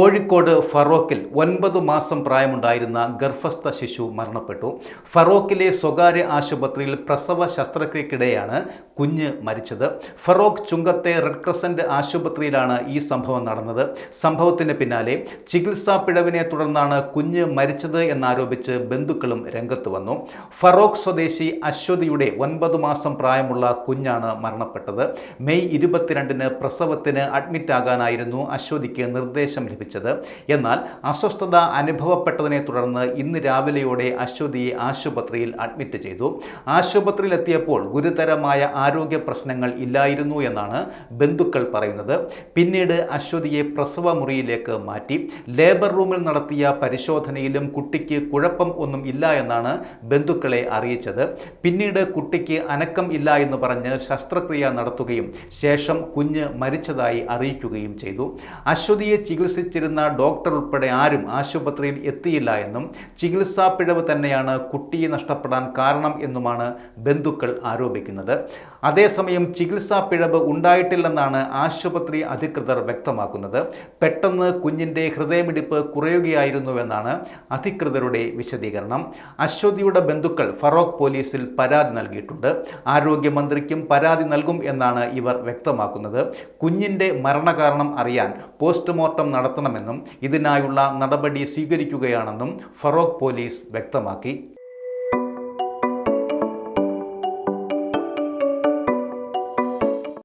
കോഴിക്കോട് ഫറോക്കിൽ 9 മാസം പ്രായമുണ്ടായിരുന്ന ഗർഭസ്ഥ ശിശു മരണപ്പെട്ടു. ഫറോക്കിലെ സ്വകാര്യ ആശുപത്രിയിൽ പ്രസവ ശസ്ത്രക്രിയക്കിടെയാണ് കുഞ്ഞ് മരിച്ചത്. ഫറോക്ക് ചുങ്കത്തെ റെഡ് ക്രസന്റ് ആശുപത്രിയിലാണ് ഈ സംഭവം നടന്നത്. സംഭവത്തിന് പിന്നാലെ ചികിത്സാ പിഴവിനെ തുടർന്നാണ് കുഞ്ഞ് മരിച്ചത് എന്നാരോപിച്ച് ബന്ധുക്കളും രംഗത്ത് വന്നു. ഫറോക്ക് സ്വദേശി അശ്വതിയുടെ 9 മാസം പ്രായമുള്ള കുഞ്ഞാണ് മരണപ്പെട്ടത്. മെയ് 22-ന് പ്രസവത്തിന് അഡ്മിറ്റാകാനായിരുന്നു അശ്വതിക്ക് നിർദ്ദേശം ലഭിച്ചത്. എന്നാൽ അസ്വസ്ഥത അനുഭവപ്പെട്ടതിനെ തുടർന്ന് ഇന്ന് രാവിലെയോടെ അശ്വതിയെ ആശുപത്രിയിൽ അഡ്മിറ്റ് ചെയ്തു. ആശുപത്രിയിൽ എത്തിയപ്പോൾ ഗുരുതരമായ ആരോഗ്യ പ്രശ്നങ്ങൾ ഇല്ലായിരുന്നു എന്നാണ് ബന്ധുക്കൾ പറയുന്നത്. പിന്നീട് അശ്വതിയെ പ്രസവ മുറിയിലേക്ക് മാറ്റി. ലേബർ റൂമിൽ നടത്തിയ പരിശോധനയിലും കുട്ടിക്ക് കുഴപ്പം ഒന്നും ഇല്ല എന്നാണ് ബന്ധുക്കളെ അറിയിച്ചത്. പിന്നീട് കുട്ടിക്ക് അനക്കം ഇല്ല എന്ന് പറഞ്ഞ് ശസ്ത്രക്രിയ നടത്തുകയും ശേഷം കുഞ്ഞ് മരിച്ചതായി അറിയിക്കുകയും ചെയ്തു. അശ്വതിയെ ചികിത്സിച്ചിരുന്ന ഡോക്ടർ ഉൾപ്പെടെ ആരും ആശുപത്രിയിൽ എത്തിയില്ല എന്നും ചികിത്സാ പിഴവ് തന്നെയാണ് കുട്ടിയെ നഷ്ടപ്പെടാൻ കാരണം എന്നുമാണ് ബന്ധുക്കൾ ആരോപിക്കുന്നത്. അതേസമയം ചികിത്സാ പിഴവ് ഉണ്ടായിട്ടില്ലെന്നാണ് ആശുപത്രി അധികൃതർ വ്യക്തമാക്കുന്നത്. പെട്ടെന്ന് കുഞ്ഞിൻ്റെ ഹൃദയമിടിപ്പ് കുറയുകയായിരുന്നുവെന്നാണ് അധികൃതരുടെ വിശദീകരണം. അശ്വതിയുടെ ബന്ധുക്കൾ ഫറോക്ക് പോലീസിൽ പരാതി നൽകിയിട്ടുണ്ട്. ആരോഗ്യമന്ത്രിക്കും പരാതി നൽകും എന്നാണ് ഇവർ വ്യക്തമാക്കുന്നത്. കുഞ്ഞിൻ്റെ മരണകാരണം അറിയാൻ പോസ്റ്റ്മോർട്ടം നടത്തണമെന്നും ഇതിനായുള്ള നടപടി സ്വീകരിക്കുകയാണെന്നും ഫറോക്ക് പോലീസ് വ്യക്തമാക്കി.